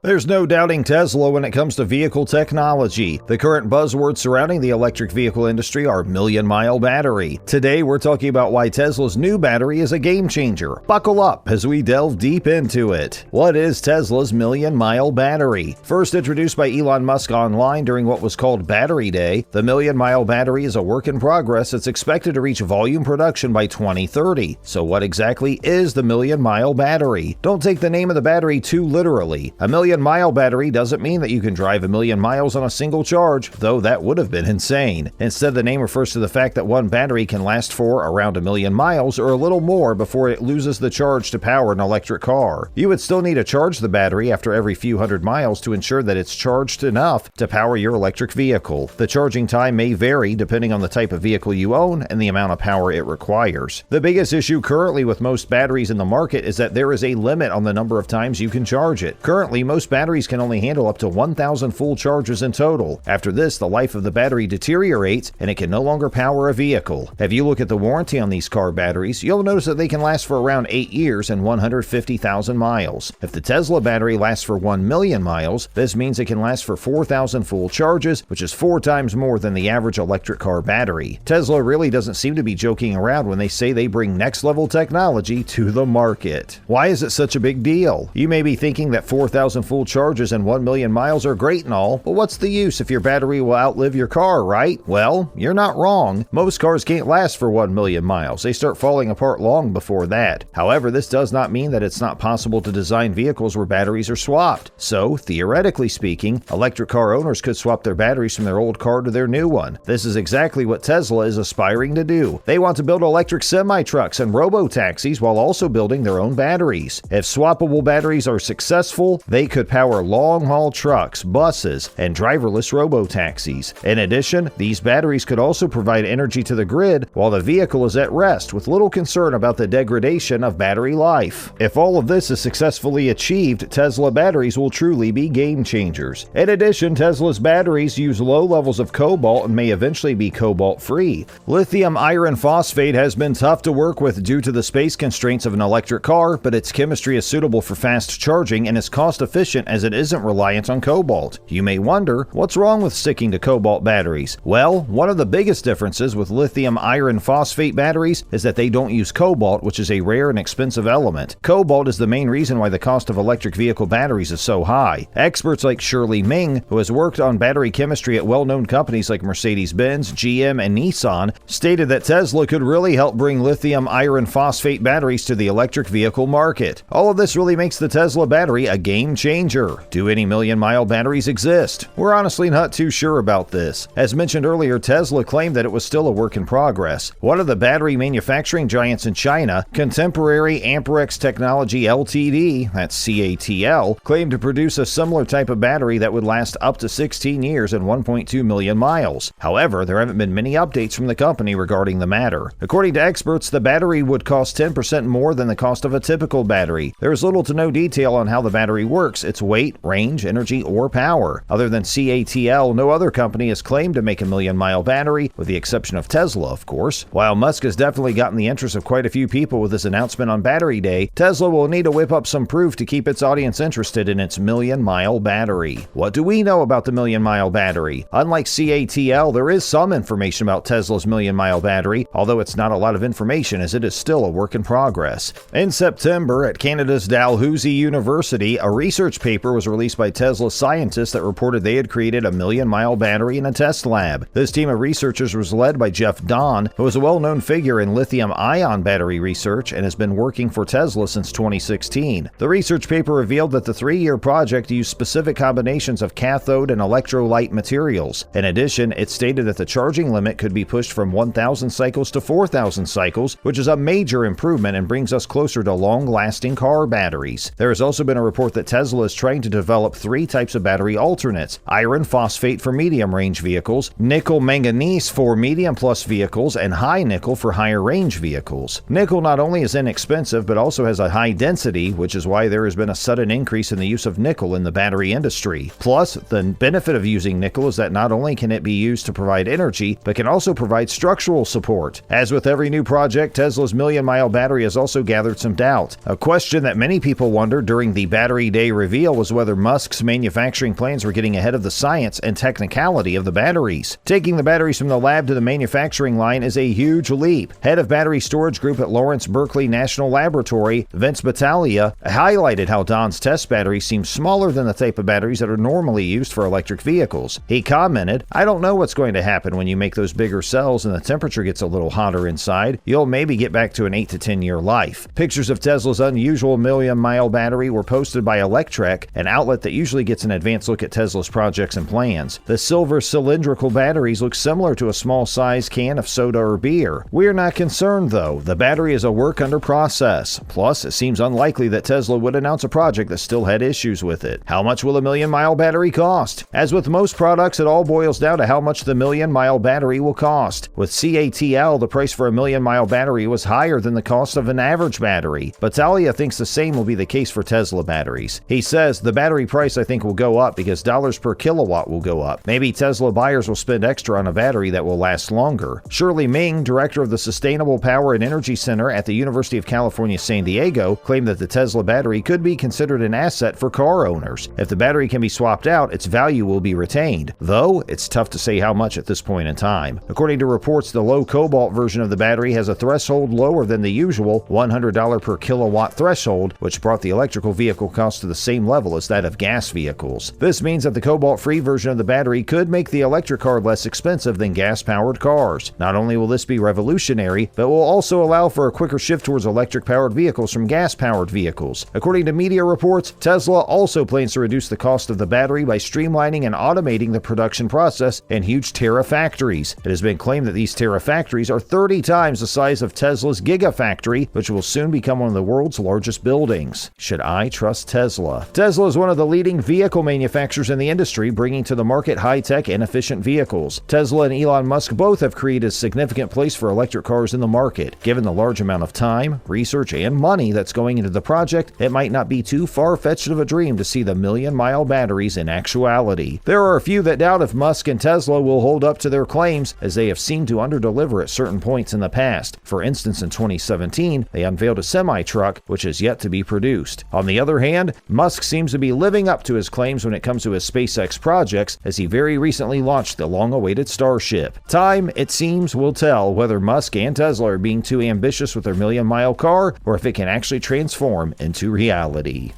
There's no doubting Tesla when it comes to vehicle technology. The current buzzwords surrounding the electric vehicle industry are million-mile battery. Today, we're talking about why Tesla's new battery is a game changer. Buckle up as we delve deep into it. What is Tesla's million-mile battery? First introduced by Elon Musk online during what was called Battery Day, the million-mile battery is a work in progress that's expected to reach volume production by 2030. So what exactly is the million-mile battery? Don't take the name of the battery too literally. A million-mile battery doesn't mean that you can drive a million miles on a single charge, though that would have been insane. Instead, the name refers to the fact that one battery can last for around a million miles or a little more before it loses the charge to power an electric car. You would still need to charge the battery after every few hundred miles to ensure that it's charged enough to power your electric vehicle. The charging time may vary depending on the type of vehicle you own and the amount of power it requires. The biggest issue currently with most batteries in the market is that there is a limit on the number of times you can charge it. Currently, most batteries can only handle up to 1,000 full charges in total. After this, the life of the battery deteriorates and it can no longer power a vehicle. If you look at the warranty on these car batteries, you'll notice that they can last for around 8 years and 150,000 miles. If the Tesla battery lasts for 1 million miles, this means it can last for 4,000 full charges, which is 4 times more than the average electric car battery. Tesla really doesn't seem to be joking around when they say they bring next-level technology to the market. Why is it such a big deal? You may be thinking that 4,000 full charges and 1 million miles are great and all, but what's the use if your battery will outlive your car, right? Well, you're not wrong. Most cars can't last for 1 million miles. They start falling apart long before that. However, this does not mean that it's not possible to design vehicles where batteries are swapped. So, theoretically speaking, electric car owners could swap their batteries from their old car to their new one. This is exactly what Tesla is aspiring to do. They want to build electric semi-trucks and robo-taxis while also building their own batteries. If swappable batteries are successful, they could power long-haul trucks, buses, and driverless robo-taxis. In addition, these batteries could also provide energy to the grid while the vehicle is at rest with little concern about the degradation of battery life. If all of this is successfully achieved, Tesla batteries will truly be game changers. In addition, Tesla's batteries use low levels of cobalt and may eventually be cobalt-free. Lithium iron phosphate has been tough to work with due to the space constraints of an electric car, but its chemistry is suitable for fast charging and is cost-efficient as it isn't reliant on cobalt. You may wonder, what's wrong with sticking to cobalt batteries? Well, one of the biggest differences with lithium iron phosphate batteries is that they don't use cobalt, which is a rare and expensive element. Cobalt is the main reason why the cost of electric vehicle batteries is so high. Experts like Shirley Ming, who has worked on battery chemistry at well-known companies like Mercedes-Benz, GM, and Nissan, stated that Tesla could really help bring lithium iron phosphate batteries to the electric vehicle market. All of this really makes the Tesla battery a game changer. Do any million-mile batteries exist? We're honestly not too sure about this. As mentioned earlier, Tesla claimed that it was still a work in progress. One of the battery manufacturing giants in China, Contemporary Amperex Technology Ltd., that's CATL, claimed to produce a similar type of battery that would last up to 16 years and 1.2 million miles. However, there haven't been many updates from the company regarding the matter. According to experts, the battery would cost 10% more than the cost of a typical battery. There is little to no detail on how the battery works, its weight, range, energy, or power. Other than CATL, no other company has claimed to make a million-mile battery, with the exception of Tesla, of course. While Musk has definitely gotten the interest of quite a few people with this announcement on Battery Day, Tesla will need to whip up some proof to keep its audience interested in its million-mile battery. What do we know about the million-mile battery? Unlike CATL, there is some information about Tesla's million-mile battery, although it's not a lot of information as it is still a work in progress. In September, at Canada's Dalhousie University, a research paper was released by Tesla scientists that reported they had created a million-mile battery in a test lab. This team of researchers was led by Dahn, who is a well-known figure in lithium-ion battery research and has been working for Tesla since 2016. The research paper revealed that the 3-year project used specific combinations of cathode and electrolyte materials. In addition, it stated that the charging limit could be pushed from 1,000 cycles to 4,000 cycles, which is a major improvement and brings us closer to long-lasting car batteries. There has also been a report that Tesla is trying to develop 3 types of battery alternates: iron phosphate for medium-range vehicles, nickel manganese for medium-plus vehicles, and high nickel for higher-range vehicles. Nickel not only is inexpensive, but also has a high density, which is why there has been a sudden increase in the use of nickel in the battery industry. Plus, the benefit of using nickel is that not only can it be used to provide energy, but can also provide structural support. As with every new project, Tesla's million-mile battery has also gathered some doubt. A question that many people wondered during the Battery Day reveal reveal was whether Musk's manufacturing plans were getting ahead of the science and technicality of the batteries. Taking the batteries from the lab to the manufacturing line is a huge leap. Head of Battery Storage Group at Lawrence Berkeley National Laboratory, Vince Battaglia, highlighted how Dahn's test batteries seem smaller than the type of batteries that are normally used for electric vehicles. He commented, "I don't know what's going to happen when you make those bigger cells and the temperature gets a little hotter inside. You'll maybe get back to an 8 to 10 year life." Pictures of Tesla's unusual million-mile battery were posted by Electrek, an outlet that usually gets an advanced look at Tesla's projects and plans. The silver cylindrical batteries look similar to a small-sized can of soda or beer. "We're not concerned, though. The battery is a work under process. Plus, it seems unlikely that Tesla would announce a project that still had issues with it." How much will a million-mile battery cost? As with most products, it all boils down to how much the million-mile battery will cost. With CATL, the price for a million-mile battery was higher than the cost of an average battery. Battaglia thinks the same will be the case for Tesla batteries. He says, "The battery price I think will go up because dollars per kilowatt will go up. Maybe Tesla buyers will spend extra on a battery that will last longer." Shirley Ming, director of the Sustainable Power and Energy Center at the University of California, San Diego, claimed that the Tesla battery could be considered an asset for car owners. If the battery can be swapped out, its value will be retained. Though, it's tough to say how much at this point in time. According to reports, the low cobalt version of the battery has a threshold lower than the usual $100 per kilowatt threshold, which brought the electrical vehicle cost to the same level as that of gas vehicles. This means that the cobalt-free version of the battery could make the electric car less expensive than gas-powered cars. Not only will this be revolutionary, but will also allow for a quicker shift towards electric-powered vehicles from gas-powered vehicles. According to media reports, Tesla also plans to reduce the cost of the battery by streamlining and automating the production process in huge terafactories. It has been claimed that these terafactories are 30 times the size of Tesla's Gigafactory, which will soon become one of the world's largest buildings. Should I trust Tesla? Tesla is one of the leading vehicle manufacturers in the industry, bringing to the market high-tech and efficient vehicles. Tesla and Elon Musk both have created a significant place for electric cars in the market. Given the large amount of time, research, and money that's going into the project, it might not be too far-fetched of a dream to see the million-mile batteries in actuality. There are a few that doubt if Musk and Tesla will hold up to their claims, as they have seemed to underdeliver at certain points in the past. For instance, in 2017, they unveiled a semi-truck, which has yet to be produced. On the other hand, Musk seems to be living up to his claims when it comes to his SpaceX projects, as he very recently launched the long-awaited Starship. Time, it seems, will tell whether Musk and Tesla are being too ambitious with their million-mile car, or if it can actually transform into reality.